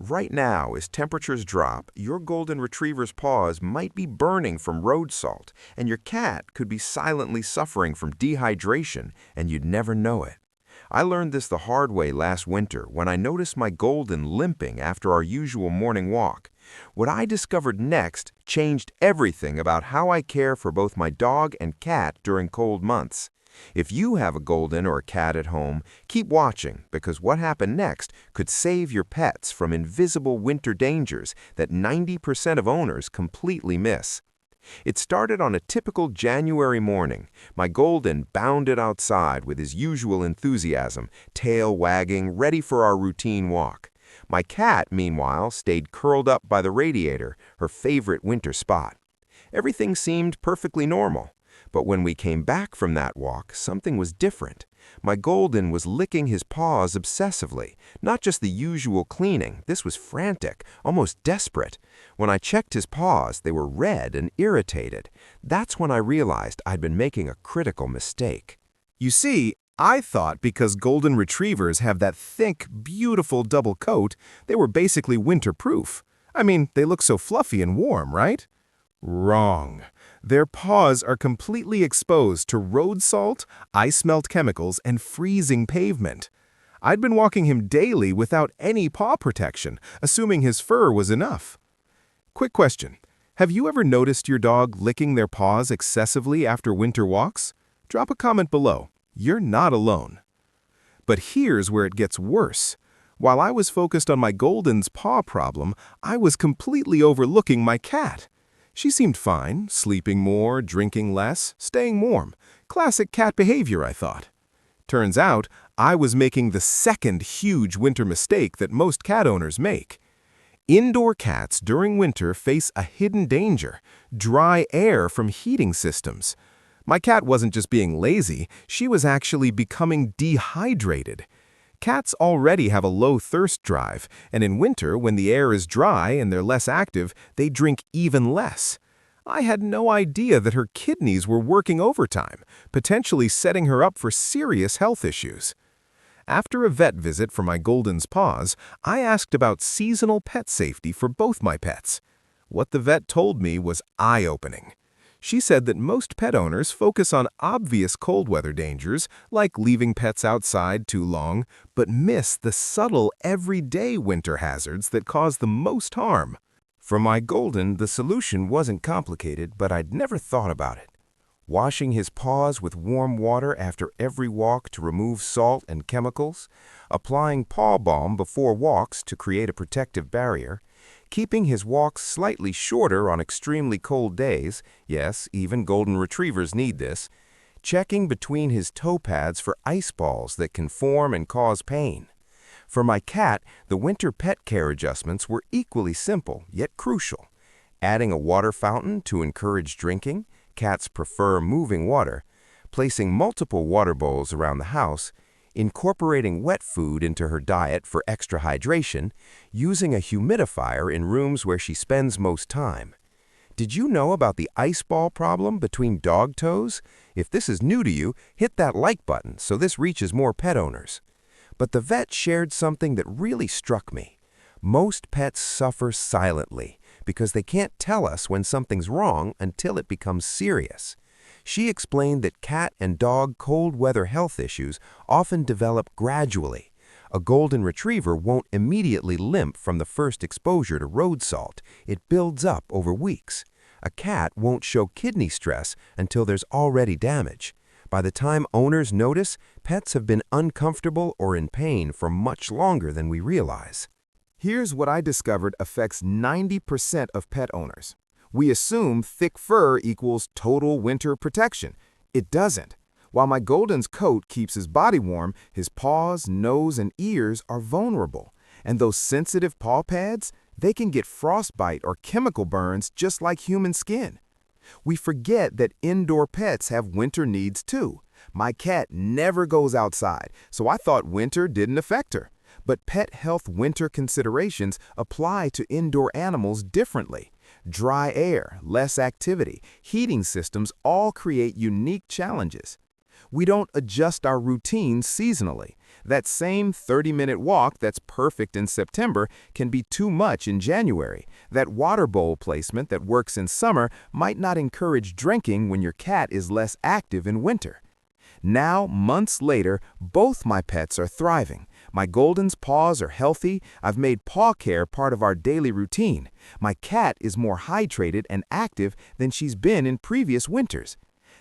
Right now, as temperatures drop, your golden retriever's paws might be burning from road salt, and your cat could be silently suffering from dehydration, and you'd never know it. I learned this the hard way last winter when I noticed my golden limping after our usual morning walk. What I discovered next changed everything about how I care for both my dog and cat during cold months. If you have a golden or a cat at home, keep watching because what happened next could save your pets from invisible winter dangers that 90% of owners completely miss. It started on a typical January morning. My golden bounded outside with his usual enthusiasm, tail wagging, ready for our routine walk. My cat, meanwhile, stayed curled up by the radiator, her favorite winter spot. Everything seemed perfectly normal. But when we came back from that walk, something was different. My golden was licking his paws obsessively, not just the usual cleaning. This was frantic, almost desperate. When I checked his paws, they were red and irritated. That's when I realized I'd been making a critical mistake. You see, I thought because golden retrievers have that thick, beautiful double coat, they were basically winter-proof. I mean, they look so fluffy and warm, right? Wrong. Their paws are completely exposed to road salt, ice melt chemicals, and freezing pavement. I'd been walking him daily without any paw protection, assuming his fur was enough. Quick question. Have you ever noticed your dog licking their paws excessively after winter walks? Drop a comment below. You're not alone. But here's where it gets worse. While I was focused on my golden's paw problem, I was completely overlooking my cat. She seemed fine, sleeping more, drinking less, staying warm. Classic cat behavior, I thought. Turns out, I was making the second huge winter mistake that most cat owners make. Indoor cats during winter face a hidden danger: dry air from heating systems. My cat wasn't just being lazy, she was actually becoming dehydrated. Cats already have a low thirst drive, and in winter, when the air is dry and they're less active, they drink even less. I had no idea that her kidneys were working overtime, potentially setting her up for serious health issues. After a vet visit for my golden's paws, I asked about seasonal pet safety for both my pets. What the vet told me was eye-opening. She said that most pet owners focus on obvious cold weather dangers, like leaving pets outside too long, but miss the subtle, everyday winter hazards that cause the most harm. For my golden, the solution wasn't complicated, but I'd never thought about it. Washing his paws with warm water after every walk to remove salt and chemicals, applying paw balm before walks to create a protective barrier, keeping his walks slightly shorter on extremely cold days, yes, even golden retrievers need this, checking between his toe pads for ice balls that can form and cause pain. For my cat, the winter pet care adjustments were equally simple, yet crucial. Adding a water fountain to encourage drinking, cats prefer moving water, placing multiple water bowls around the house, incorporating wet food into her diet for extra hydration, using a humidifier in rooms where she spends most time. Did you know about the ice ball problem between dog toes? If this is new to you, hit that like button so this reaches more pet owners. But the vet shared something that really struck me. Most pets suffer silently because they can't tell us when something's wrong until it becomes serious. She explained that cat and dog cold weather health issues often develop gradually. A golden retriever won't immediately limp from the first exposure to road salt. It builds up over weeks. A cat won't show kidney stress until there's already damage. By the time owners notice, pets have been uncomfortable or in pain for much longer than we realize. Here's what I discovered affects 90% of pet owners. We assume thick fur equals total winter protection. It doesn't. While my golden's coat keeps his body warm, his paws, nose, and ears are vulnerable. And those sensitive paw pads, they can get frostbite or chemical burns just like human skin. We forget that indoor pets have winter needs too. My cat never goes outside, so I thought winter didn't affect her. But pet health winter considerations apply to indoor animals differently. Dry air, less activity, heating systems all create unique challenges. We don't adjust our routines seasonally. That same 30-minute walk that's perfect in September can be too much in January. That water bowl placement that works in summer might not encourage drinking when your cat is less active in winter. Now, months later, both my pets are thriving. My Golden's paws are healthy. I've made paw care part of our daily routine. My cat is more hydrated and active than she's been in previous winters.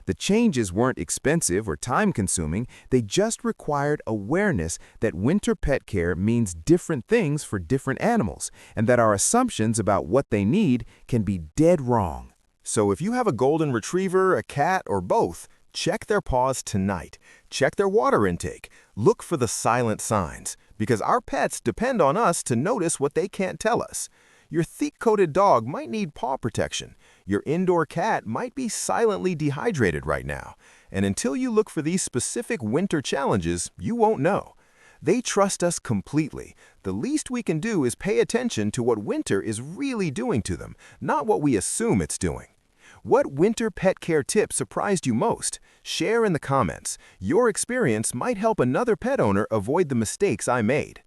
The changes weren't expensive or time-consuming. They just required awareness that winter pet care means different things for different animals, and that our assumptions about what they need can be dead wrong. So if you have a golden retriever, a cat, or both, check their paws tonight. Check their water intake. Look for the silent signs, because our pets depend on us to notice what they can't tell us. Your thick-coated dog might need paw protection. Your indoor cat might be silently dehydrated right now. And until you look for these specific winter challenges, you won't know. They trust us completely. The least we can do is pay attention to what winter is really doing to them, not what we assume it's doing. What winter pet care tip surprised you most? Share in the comments. Your experience might help another pet owner avoid the mistakes I made.